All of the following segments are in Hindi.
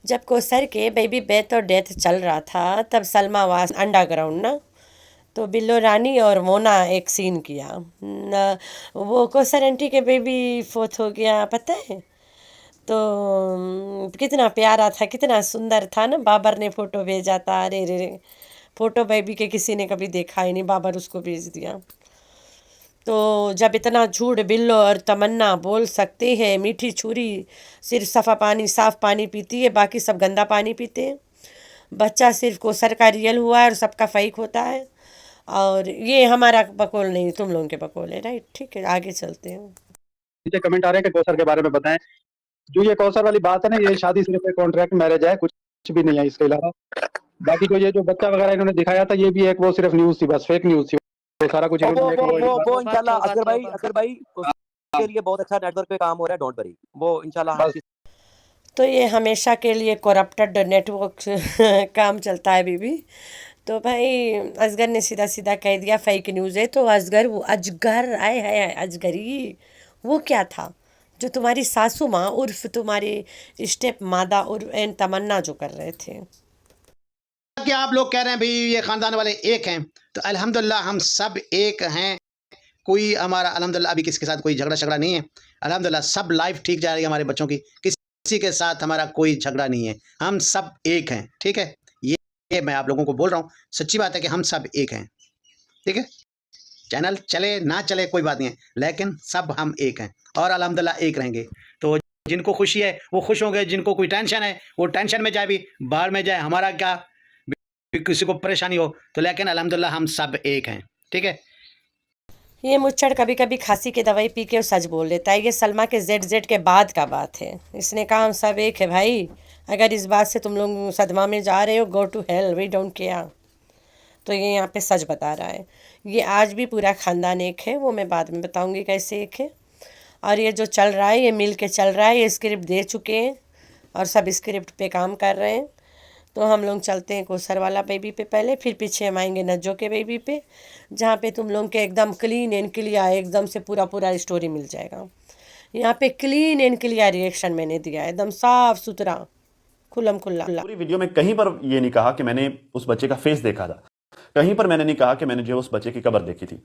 जब कौसर के बेबी बेथ और डेथ चल रहा था तब सलमा वास अंडरग्राउंड ना, तो बिल्लो रानी और मोना एक सीन किया न, वो कौसर आंटी के बेबी फोर्थ हो गया पता है। तो कितना प्यारा था, कितना सुंदर था ना। बाबर ने फोटो भेजा था, अरे रे रे, फोटो बेबी के किसी ने कभी देखा ही नहीं, बाबर उसको भेज दिया। तो जब इतना झूठ बिल्लो और तमन्ना बोल सकते हैं, मीठी छुरी सिर्फ सफ़ा पानी साफ पानी पीती है, बाकी सब गंदा पानी पीते हैं। बच्चा सिर्फ कोसर का रियल हुआ है और सबका फेक होता है। और ये हमारा बकौल नहीं, तुम लोगों के बकौल है, राइट। ठीक है, आगे चलते हैं। नीचे कमेंट आ रहे हैं कि कौसर के बारे में बताएं। जो ये कौसर वाली बात है ना, ये शादी सिर्फ एक कॉन्ट्रैक्ट मैरिज है, कुछ भी नहीं है इसके अलावा। बाकी तो ये जो बच्चा वगैरह इन्होंने दिखाया था, ये भी एक वो सिर्फ न्यूज थी, बस फेक न्यूज थी। तो सारा कुछ इन्होंने वो इंशाल्लाह तौबा असगर भाई तौबा। उसके लिए बहुत अच्छा नेटवर्क पे काम हो रहा है, डोंट वरी, वो इंशाल्लाह हर बस चीज। तो ये हमेशा के लिए करप्टेड नेटवर्क काम चलता है बीबी। तो भाई असगर ने सीधा सीधा कह दिया फेक न्यूज़ है। तो असगर, वो अजगर, आए है अजगरी, वो क्या था जो तुम्हारी सासू माँ उर्फ तुम्हारी स्टेप मादा और एंड तमन्ना जो कर रहे थे। कि आप लोग कह रहे हैं भाई ये खानदान वाले एक हैं, तो अल्हम्दुलिल्लाह हम सब एक हैं। कोई हमारा अल्हम्दुलिल्लाह अभी किसी के साथ कोई झगड़ा झगड़ा नहीं है। अल्हम्दुलिल्लाह सब लाइफ ठीक जा रही है हमारे बच्चों की, किसी के साथ हमारा कोई झगड़ा नहीं है, हम सब एक हैं। ठीक है, ये मैं आप लोगों को बोल रहा हूँ, सच्ची बात है कि हम सब एक हैं। ठीक है, चैनल चले ना चले कोई बात नहीं है, लेकिन सब हम एक हैं और अल्हम्दुलिल्लाह एक रहेंगे। तो जिनको खुशी है वो खुश होंगे, जिनको कोई टेंशन है वो टेंशन में जाए, भी बाहर में जाए, हमारा क्या, किसी को परेशानी हो तो, लेकिन अल्हम्दुलिल्लाह हम सब एक हैं। ठीक है, ये मुच्छड़ कभी कभी खांसी की दवाई पी के सच बोल देता है। ये सलमा के जेड के बाद का बात है। इसने कहा हम सब एक है भाई, अगर इस बात से तुम लोग सदमा में जा रहे हो, go to hell, we don't care. तो ये यहाँ पे सच बता रहा है। ये आज भी पूरा ख़ानदान एक है, वो मैं बाद में बताऊँगी कैसे एक है। और ये जो चल रहा है ये मिल के चल रहा है, ये स्क्रिप्ट दे चुके हैं और सब स्क्रिप्ट पे काम कर रहे हैं। तो हम लोग चलते हैं कोसर वाला बेबी पे पहले, फिर पीछे हम आएंगे नज्जो के बेबी पे, जहाँ पे तुम लोग के एकदम क्लीन एंड क्लियर एकदम से पूरा पूरा स्टोरी मिल जाएगा। यहाँ पे क्लीन एंड क्लियर रिएक्शन मैंने दिया है, एकदम साफ सुथरा खुल्लम खुल्ला। पूरी वीडियो में कहीं पर ये नहीं कहा कि मैंने उस बच्चे का फेस देखा था, कहीं पर मैंने नहीं कहा कि मैंने जो उस बच्चे की कब्र देखी थी।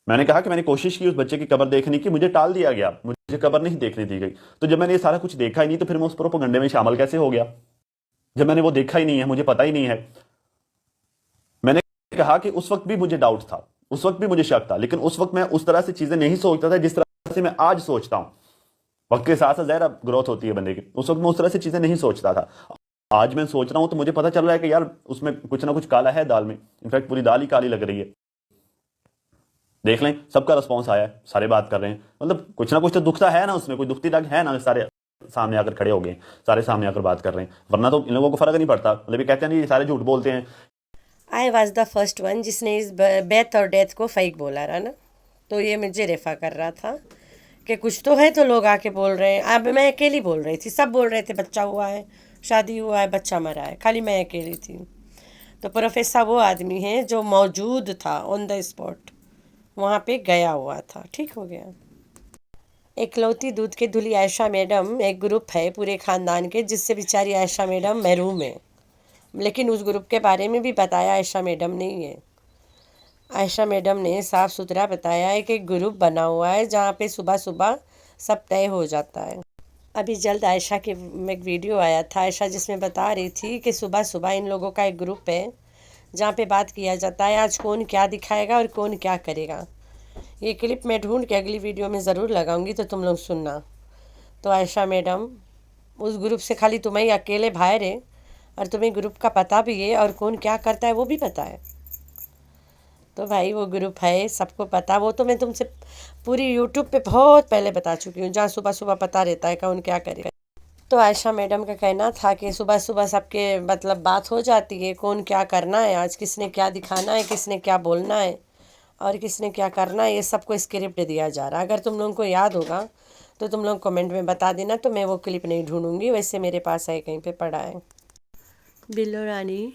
मैंने कहा कि मैंने कोशिश की उस बच्चे की कब्र देखने की, मुझे टाल दिया गया, मुझे कब्र नहीं देखने दी गई। तो जब मैंने ये सारा कुछ देखा ही नहीं तो फिर मैं उस प्रोपेगेंडे में शामिल कैसे हो गया, जब मैंने वो देखा ही नहीं है, मुझे पता ही नहीं है। मैंने कहा कि उस वक्त भी मुझे डाउट था, उस वक्त भी मुझे शक था, लेकिन उस वक्त मैं उस तरह से चीजें नहीं सोचता था जिस तरह से मैं आज सोचता हूं। वक्त के साथ साथ ज़ाहिर ग्रोथ होती है बंदे की, उस वक्त मैं उस तरह से चीजें नहीं सोचता था। आज मैं सोच रहा हूं तो मुझे पता चल रहा है कि यार उसमें कुछ ना कुछ काला है दाल में, इनफैक्ट पूरी दाल ही काली लग रही है। देख लें, सबका रिस्पॉन्स आया है, सारे बात कर रहे हैं, मतलब कुछ ना कुछ तो दुखता है ना उसमें, कोई दुखती दाग है ना। सारे सामने आकर खड़े हो गए, सारे सामने आकर बात कर रहे हैं, वरना तो इन लोगों को फर्क नहीं पड़ता। मतलब ये कहते हैं नहीं, ये सारे झूठ बोलते हैं। I was the first one जिसने इस बेथ और डेथ को फेक बोला रहा ना। तो ये मुझे रेफा कर रहा था कि कुछ तो है, तो लोग आके बोल रहे हैं। अब मैं अकेली बोल रही थी, सब बोल रहे थे बच्चा हुआ है, शादी हुआ है, बच्चा मरा है, खाली मैं अकेली थी। तो प्रोफेसर वो आदमी है जो मौजूद था ऑन द स्पॉट, वहाँ पे गया हुआ था। ठीक हो गया। इकलौती दूध के धुली आयशा मैडम एक ग्रुप है पूरे ख़ानदान के, जिससे बेचारी आयशा मैडम महरूम है। लेकिन उस ग्रुप के बारे में भी बताया आयशा मैडम ने ही है। आयशा मैडम ने साफ़ सुथरा बताया है कि ग्रुप बना हुआ है जहाँ पे सुबह सुबह सब तय हो जाता है। अभी जल्द आयशा के एक वीडियो आया था, आयशा जिसमें बता रही थी कि सुबह सुबह इन लोगों का एक ग्रुप है जहाँ पे बात किया जाता है आज कौन क्या दिखाएगा और कौन क्या करेगा। ये क्लिप मैं ढूंढ के अगली वीडियो में ज़रूर लगाऊंगी, तो तुम लोग सुनना। तो आयशा मैडम उस ग्रुप से खाली तुम्हें ही अकेले बाहर है, और तुम्हें ग्रुप का पता भी है और कौन क्या करता है वो भी पता है। तो भाई वो ग्रुप है, सबको पता। वो तो मैं तुमसे पूरी यूट्यूब पे बहुत पहले बता चुकी हूँ, जहाँ सुबह सुबह पता रहता है कौन क्या करेगा। तो आयशा मैडम का कहना था कि सुबह सुबह सबके मतलब बात हो जाती है, कौन क्या करना है, आज किसने क्या दिखाना है, किसने क्या बोलना है और किसने क्या करना है, ये सबको स्क्रिप्ट दिया जा रहा है। अगर तुम लोगों को याद होगा तो तुम लोग कमेंट में बता देना, तो मैं वो क्लिप नहीं ढूंढूंगी, वैसे मेरे पास है, कहीं पे पड़ा है। बिल्लो रानी,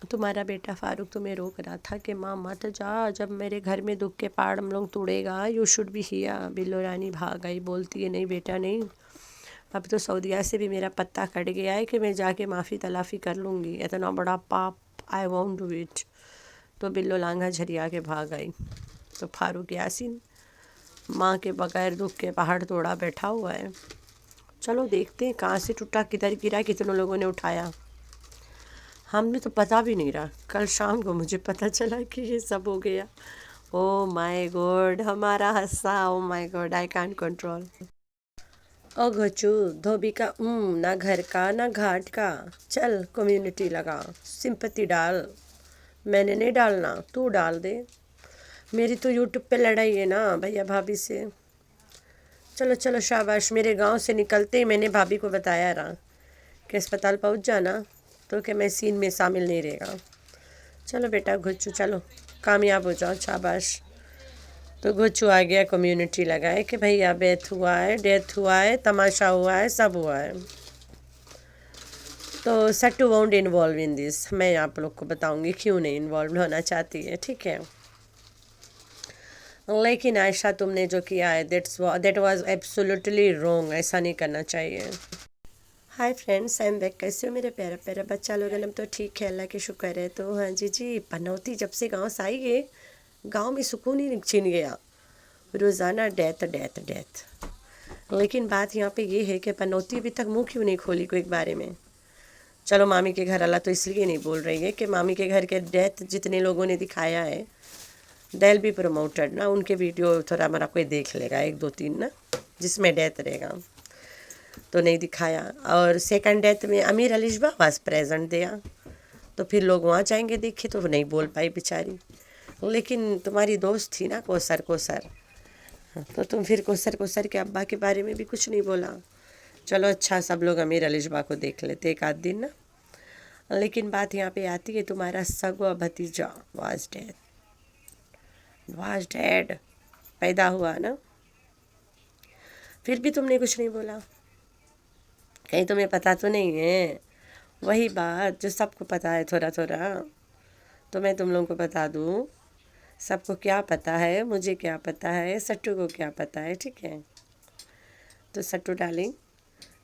तुम्हारा बेटा फारूक तुम्हें रोक रहा था कि माँ मत जा, जब मेरे घर में दुख के पहाड़ हम लोग तोड़ेगा, यू शुड बी हियर। बिल्लो रानी भाग गई, बोलती है नहीं बेटा नहीं, अब तो सऊदीया से भी मेरा पत्ता कट गया है कि मैं जाके माफ़ी तलाफ़ी कर लूँगी, इतना बड़ा पाप आई वॉन्ट डू इट। तो बिल्लो लांघा झरिया के भाग आई। तो फारूक यासीन माँ के बगैर दुख के पहाड़ तोड़ा बैठा हुआ है। चलो देखते हैं कहाँ से टूटा, किधर गिरा, कितनों लोगों ने उठाया, हमें तो पता भी नहीं रहा। कल शाम को मुझे पता चला कि ये सब हो गया। ओ माय गॉड, हमारा Hansa, oh my God, I can't control. ओ घचू धोबी का ना घर का ना घाट का, चल कम्युनिटी लगा, सिंपत्ति डाल। मैंने नहीं डालना, तू डाल दे। मेरी तो यूट्यूब पे लड़ाई है ना भैया भाभी से। चलो चलो शाबाश। मेरे गांव से निकलते ही मैंने भाभी को बताया रहा कि अस्पताल पहुंच जाना, तो कि मैं सीन में शामिल नहीं रहेगा। चलो बेटा घुच्चू, चलो कामयाब हो जाओ, शाबाश। तो घुच्चू आ गया, कम्युनिटी लगाए कि भैया डेथ हुआ है, तमाशा हुआ है, सब हुआ है। तो sattu won't involve in this. मैं आप लोग को बताऊंगी क्यों नहीं इन्वॉल्व होना चाहती है, ठीक है। लेकिन आयशा तुमने जो किया है दैट वाज एब्सोल्युटली रॉन्ग, ऐसा नहीं करना चाहिए। Hi friends, I am back. कैसे हो मेरे प्यारा प्यारा बच्चा लोग? हम तो ठीक है, अल्लाह के शुक्र है। तो हाँ जी, पनौती जब से गांव से आई है, गांव में सुकून ही छीन गया, रोज़ाना डेथ डेथ डेथ। लेकिन बात यहाँ पे ये है कि पनौती अभी तक मुंह क्यों नहीं खोली कोई के बारे में। चलो मामी के घर, अल्लाह तो इसलिए नहीं बोल रही है कि मामी के घर के डेथ जितने लोगों ने दिखाया है, डेल बी प्रमोटेड ना, उनके वीडियो थोड़ा हमारा कोई देख लेगा, 1-2-3 ना, जिसमें डेथ रहेगा। तो नहीं दिखाया। और सेकंड डेथ में अमीर अलिशबा वाज प्रेजेंट दिया, तो फिर लोग वहाँ जाएंगे देखे, तो वो नहीं बोल पाई बेचारी। लेकिन तुम्हारी दोस्त थी ना कोसर, तो तुम फिर कोसर के अब्बा के बारे में भी कुछ नहीं बोला। चलो अच्छा, सब लोग अमीर अलिशबा को देख लेते एक आध दिन ना। लेकिन बात यहाँ पे आती है, तुम्हारा सगवा भतीजा वाज डेड, पैदा हुआ ना, फिर भी तुमने कुछ नहीं बोला। कहीं तुम्हें पता तो नहीं है? वही बात जो सबको पता है थोड़ा थोड़ा, तो मैं तुम लोगों को बता दूँ। सबको क्या पता है, मुझे क्या पता है, सट्टू को क्या पता है, ठीक है। तो सट्टू डार्लिंग,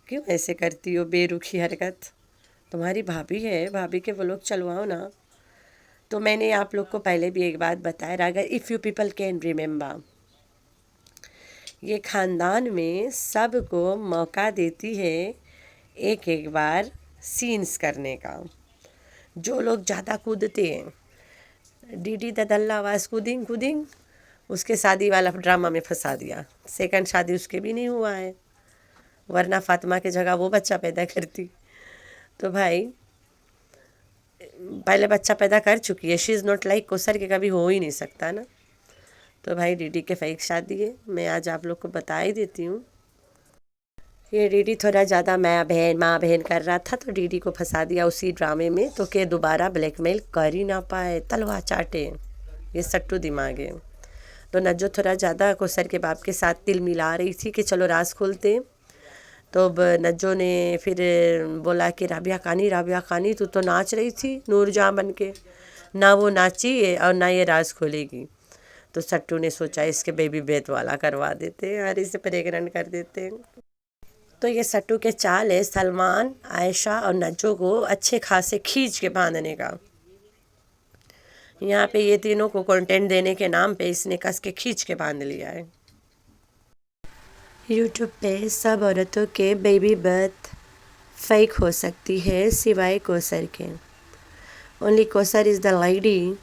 क्यों ऐसे करती हो बेरुखी हरकत? तुम्हारी भाभी है, भाभी के वो लोग चलवाओ ना। तो मैंने आप लोग को पहले भी एक बात बताया, अगर if you people can remember, ये ख़ानदान में सबको मौका देती है एक एक बार सीन्स करने का। जो लोग ज़्यादा कूदते हैं, डीडी ददल्ला वाज कूदिंग, उसके शादी वाला ड्रामा में फंसा दिया। सेकंड शादी उसके भी नहीं हुआ है, वरना फातिमा के जगह वो बच्चा पैदा करती। तो भाई पहले बच्चा पैदा कर चुकी है, she is not like Kausar के, कभी हो ही नहीं सकता ना। तो भाई डीडी के फेक शादी है, मैं आज आप लोग को बता ही देती हूँ। ये डीडी थोड़ा ज़्यादा माँ बहन कर रहा था, तो डीडी को फंसा दिया उसी ड्रामे में, तो कि दोबारा ब्लैकमेल कर ही ना पाए, तलवा चाटे। ये सट्टू दिमाग है। तो नज्जो थोड़ा ज़्यादा कोसर के बाप के साथ तिल मिला रही थी कि चलो राज खोलते। तो अब नज्जो ने फिर बोला कि राबिया खानी तू तो नाच रही थी नूरजहाँ बन के, ना वो नाची और ना ये राज खोलेगी। तो सट्टू ने सोचा इसके बेबी बेथ वाला करवा देते हैं और इसे प्रेग्नेंट कर देते हैं। तो ये सट्टू के चाल है सलमान, आयशा और नज्जो को अच्छे खासे खींच के बांधने का। यहाँ पे ये तीनों को कंटेंट देने के नाम पे इसने कस के खींच के बांध लिया है। यूट्यूब पे सब औरतों के बेबी बर्थ फेक हो सकती है सिवाय कोसर के। Only Kausar is the lady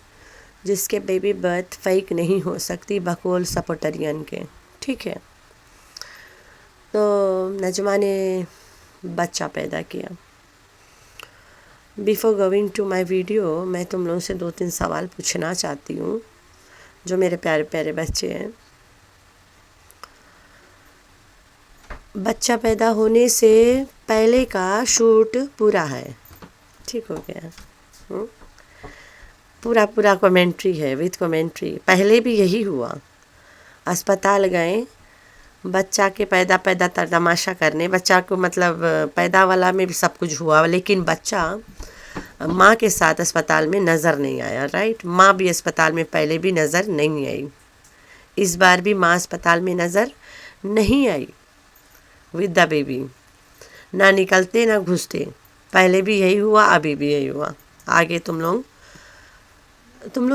जिसके बेबी बर्थ फेक नहीं हो सकती बकौल सपोर्टरियन के, ठीक है। तो नजमा ने बच्चा पैदा किया। Before going to my video, मैं तुम लोगों से 2-3 सवाल पूछना चाहती हूँ, जो मेरे प्यारे प्यारे बच्चे हैं। बच्चा पैदा होने से पहले का शूट पूरा है, ठीक हो गया, पूरा कमेंट्री है, विथ कमेंट्री। पहले भी यही हुआ, अस्पताल गए बच्चा के पैदा तमाशा करने, बच्चा को मतलब पैदा वाला में भी सब कुछ हुआ, लेकिन बच्चा माँ के साथ अस्पताल में नज़र नहीं आया, राइट। माँ भी अस्पताल में पहले भी नज़र नहीं आई, इस बार भी माँ अस्पताल में नज़र नहीं आई विद द बेबी, ना निकलते ना घुसते। पहले भी यही हुआ, अभी भी यही हुआ, आगे तुम लोग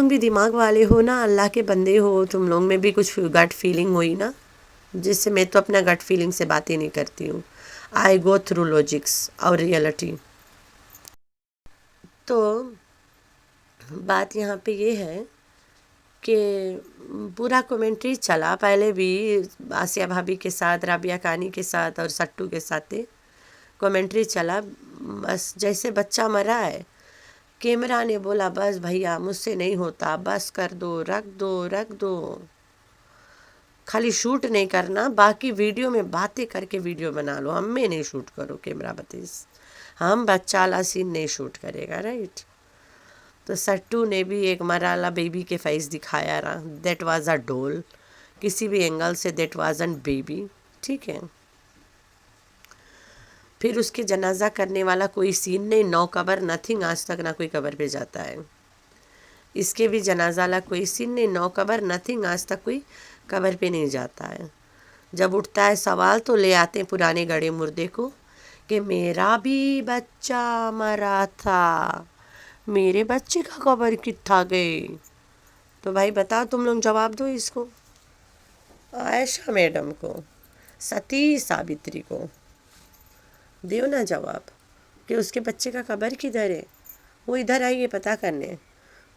भी दिमाग वाले हो ना, अल्लाह के बंदे हो, तुम लोग में भी कुछ गट फीलिंग हुई ना, जिससे मैं तो अपना गट फीलिंग से बातें नहीं करती हूँ। आई गो थ्रू लॉजिक्स और रियलिटी। तो बात यहाँ पे ये है कि पूरा कमेंट्री चला पहले भी, आसिया भाभी के साथ, राबिया कानी के साथ और सट्टू के साथ कमेंट्री चला। बस जैसे बच्चा मरा है, कैमरा ने बोला बस भैया मुझसे नहीं होता, बस कर दो, रख दो, खाली शूट नहीं करना, बाकी वीडियो में बातें करके वीडियो बना लो, हम में नहीं शूट करो कैमरा बतीस, हम बच्चा वाला सीन नहीं शूट करेगा, राइट। तो सट्टू ने भी एक मराला बेबी के फेस दिखाया रहा, दैट वाज अ डोल, किसी भी angle say that was an baby, ठीक है। फिर उसके जनाजा करने वाला कोई सीन नहीं, नो कबर नथिंग, आज तक ना कोई कबर पे जाता है। इसके भी जनाजा वाला कोई सीन नहीं, नो कबर नथिंग, आज तक कोई कबर पे नहीं जाता है। जब उठता है सवाल तो ले आते हैं पुराने गड़े मुर्दे को कि मेरा भी बच्चा मरा था, मेरे बच्चे का कबर कितना गए। तो भाई बताओ, तुम लोग जवाब दो इसको, आयशा मैडम को, सती सावित्री को दियो ना जवाब कि उसके बच्चे का कबर किधर है। वो इधर आइए पता करने,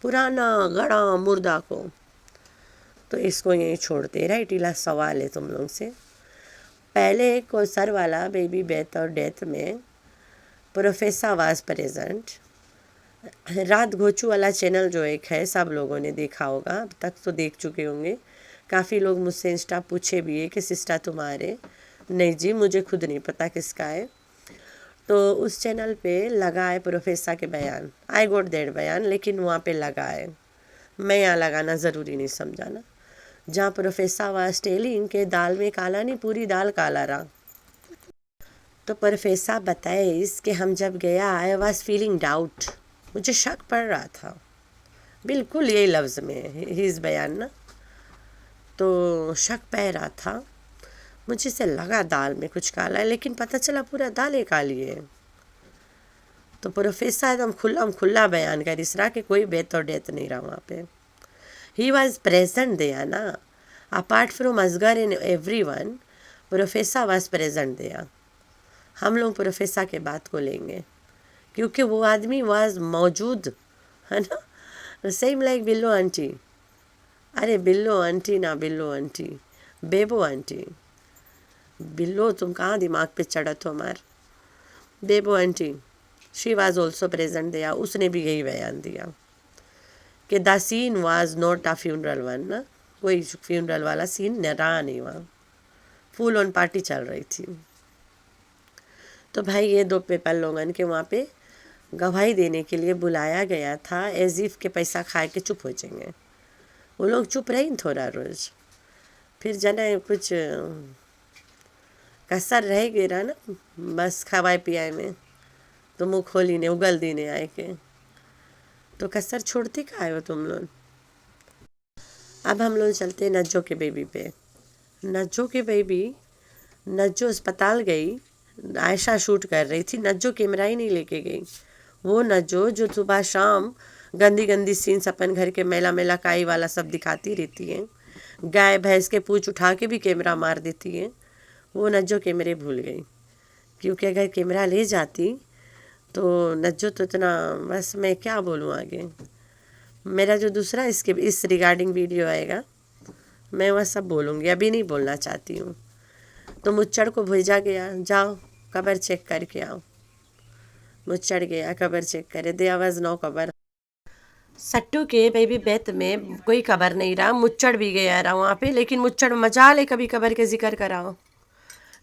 पुराना गड़ा मुर्दा को। तो इसको यहीं छोड़ते, राइट। इला सवाल है तुम लोग से। पहले कोसर वाला बेबी बेथ और डेथ में प्रोफेसर वाज प्रेजेंट। रात घोचू वाला चैनल जो एक है, सब लोगों ने देखा होगा, अब तक तो देख चुके होंगे। काफ़ी लोग मुझसे इंस्टा पूछे भी है कि सिस्टा तुम्हारे, नहीं जी मुझे खुद नहीं पता किसका है। तो उस चैनल पे लगा है प्रोफेसर के बयान, आई गोट दैट बयान, लेकिन वहाँ पे लगा है, मैं यहाँ लगाना ज़रूरी नहीं समझाना, जहाँ प्रोफेसर वाज टेलिंग के दाल में काला नहीं, पूरी दाल काला रहा। तो प्रोफेसर बताए कि हम जब गया आई वाज फीलिंग डाउट, मुझे शक पड़ रहा था, बिल्कुल यही लफ्ज़ में हिज बयान ना। तो शक पड़ रहा था मुझे, से लगा दाल में कुछ काला है, लेकिन पता चला पूरा दाल ही काली है। तो प्रोफेसर एकदम खुला बयान कर इस रहा कि कोई बेथ और डेथ नहीं रहा वहाँ पे। ही वॉज प्रेजेंट देया ना, apart from Asghar and everyone, professor was present देया। हम लोग प्रोफेसर के बात को लेंगे क्योंकि वो आदमी वाज मौजूद है ना। सेम लाइक बिल्लो आंटी, अरे बिल्लो आंटी ना, बिल्लो आंटी, बेबो आंटी, बिल्लो तुम कहाँ दिमाग पे चढ़त हो हमार। Bebo aunty she was also present दिया, उसने भी यही बयान दिया कि the scene was not a funeral one ना, कोई फ्यूनरल वाला सीन रहा नहीं वहाँ, फुल ऑन पार्टी चल रही थी। तो भाई ये दो पेपर लोगन के वहाँ पे गवाही देने के लिए बुलाया गया था, एज इफ के पैसा खा के चुप हो जाएंगे। वो लोग चुप रही थोड़ा रोज, फिर जना कुछ कसर रह गया ना, बस खवाए पियाए में, तो मुँह खोली ने उगल दी ने आए के, तो कसर छोड़ती कहाँ हो तुम लोग। अब हम लोग चलते हैं नज्जो के बेबी पे। नज्जो के बेबी, नज्जो अस्पताल गई, आयशा शूट कर रही थी, नज्जो कैमरा ही नहीं लेके गई। वो नज्जो जो सुबह शाम गंदी गंदी सीन्स अपन घर के मेला मेला काई वाला सब दिखाती रहती है, गाय भैंस के पूँछ उठा के भी कैमरा मार देती है, वो नज्जो कैमरे भूल गई। क्योंकि अगर कैमरा ले जाती तो नज्जो तो इतना, बस मैं क्या बोलूँ आगे। मेरा जो दूसरा इसके इस रिगार्डिंग वीडियो आएगा मैं वह सब बोलूँगी, अभी नहीं बोलना चाहती हूँ। तो मुच्चड़ को भेजा गया, जाओ कबर चेक करके आओ। मुच्चड़ गया कबर चेक करे, दे आवाज़ नो कबर। सट्टू के बेबी बेथ में कोई कबर नहीं रहा, मुच्चड़ भी गया रहा वहाँ पे, लेकिन मुच्चड़ मजा ले कभी कबर के जिक्र कराओ।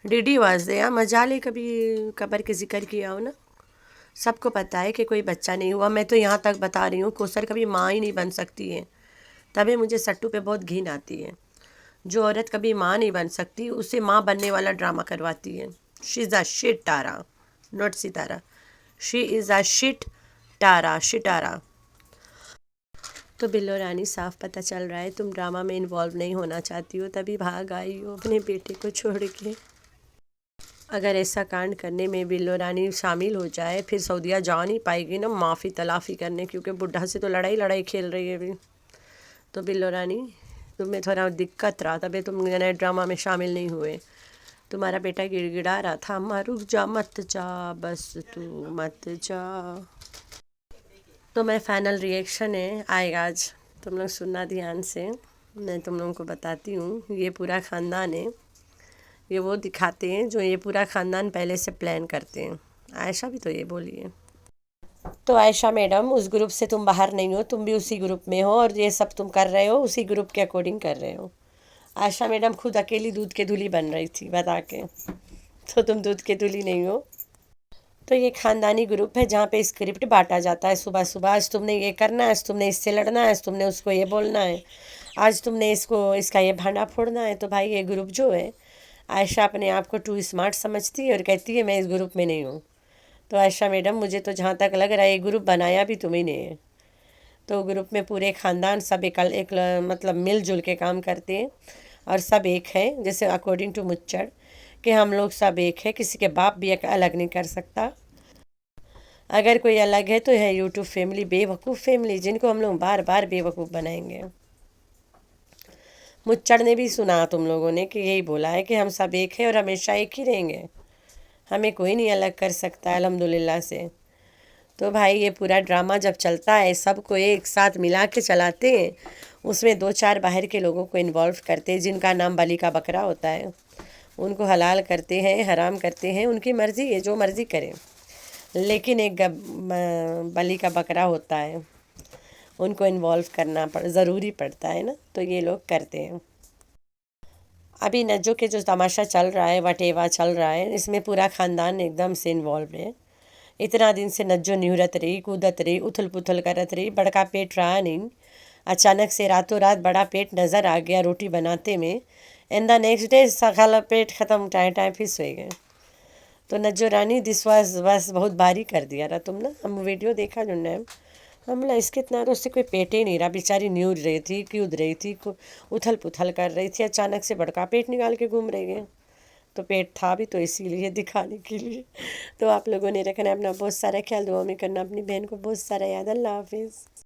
डीडी वाज दे मजा ले कभी कबर के जिक्र किया हो ना। सबको पता है कि कोई बच्चा नहीं हुआ, मैं तो यहाँ तक बता रही हूँ कोसर कभी माँ ही नहीं बन सकती है, तभी मुझे सट्टू पे बहुत घिन आती है। जो औरत कभी माँ नहीं बन सकती उसे माँ बनने वाला ड्रामा करवाती है। She is a shit tara, not sitara, she is a shit tara, shitara. तो बिल्लो रानी साफ पता चल रहा है तुम ड्रामा में इन्वॉल्व नहीं होना चाहती हो, तभी भाग आई हो अपने बेटे को छोड़ के। अगर ऐसा कांड करने में बिल्लो रानी शामिल हो जाए फिर सऊदीया जा नहीं पाएगी ना माफ़ी तलाफ़ी करने, क्योंकि बुढ़ा से तो लड़ाई खेल रही है अभी। तो बिल्लो रानी तुम्हें थोड़ा दिक्कत रहा, तभी तुम नए ड्रामा में शामिल नहीं हुए। तुम्हारा बेटा गिड़गिड़ा रहा था, अम्मा रुक जा मत जा, बस तू मत जा। तो मैं फाइनल रिएक्शन है आएगा आज, तुम लोग सुनना ध्यान से। मैं तुम लोगों को बताती हूँ, ये पूरा ख़ानदान है, ये वो दिखाते हैं जो ये पूरा ख़ानदान पहले से प्लान करते हैं। आयशा भी तो ये बोली है। तो आयशा मैडम, उस ग्रुप से तुम बाहर नहीं हो, तुम भी उसी ग्रुप में हो और ये सब तुम कर रहे हो उसी ग्रुप के अकॉर्डिंग कर रहे हो। आयशा मैडम खुद अकेली दूध के धुली बन रही थी बता के, तो तुम दूध के धुली नहीं हो। तो ये ख़ानदानी ग्रुप है जहाँ पे स्क्रिप्ट बांटा जाता है सुबह सुबह, आज तुमने ये करना है, आज तुमने इससे लड़ना है, आज तुमने उसको ये बोलना है, आज तुमने इसका ये भांडा फोड़ना है। तो भाई ये ग्रुप जो है, आयशा अपने आप को टू स्मार्ट समझती है और कहती है मैं इस ग्रुप में नहीं हूँ। तो आयशा मैडम, मुझे तो जहाँ तक लग रहा है ये ग्रुप बनाया भी तुम्ही ने है। तो ग्रुप में पूरे ख़ानदान सब एक मतलब मिलजुल के काम करते हैं और सब एक है, जैसे अकॉर्डिंग टू मुच्चड़ कि हम लोग सब एक है, किसी के बाप भी एक अलग नहीं कर सकता। अगर कोई अलग है तो है यूट्यूब फैमिली, बेवकूफ़ फैमिली, जिनको हम लोग बार बार बेवकूफ़ बनाएंगे। मुच्चड़ ने भी सुना तुम लोगों ने कि यही बोला है कि हम सब एक है और हमेशा एक ही रहेंगे, हमें कोई नहीं अलग कर सकता अल्हम्दुलिल्लाह से। तो भाई ये पूरा ड्रामा जब चलता है, सबको एक साथ मिला के चलाते हैं, उसमें 2-4 बाहर के लोगों को इन्वॉल्व करते हैं जिनका नाम बलि का बकरा होता है। उनको हलाल करते हैं, हराम करते हैं, उनकी मर्ज़ी है, जो मर्ज़ी करें, लेकिन एक बलि का बकरा होता है, उनको इन्वॉल्व करना ज़रूरी पड़ता है ना, तो ये लोग करते हैं। अभी नज्जो के जो तमाशा चल रहा है, वटेवा चल रहा है, इसमें पूरा ख़ानदान एकदम से इन्वॉल्व है। इतना दिन से नज्जो निहुरत रही, कूदत रही, उथल पुथल करत रही, बड़का पेट रहा नहीं, अचानक से रातों रात बड़ा पेट नज़र आ गया रोटी बनाते में, एंड द नेक्स्ट डे सखाला पेट ख़त्म, टाइम फिर सोए गए। तो नज्जो रानी दिस वाज बस बहुत भारी कर दिया रहा तुम ना, हम वीडियो देखा जो है, हम बोला इसके इतना तो उससे कोई पेट ही नहीं रहा, बेचारी न्यूज रही थी, कूद रही थी, उथल पुथल कर रही थी, अचानक से बड़का पेट निकाल के घूम रही है। तो पेट था भी तो इसीलिए दिखाने के लिए। तो आप लोगों ने रखना अपना बहुत सारा ख्याल, दुआ में करना अपनी बहन को बहुत सारा याद। अल्लाह हाफिज़।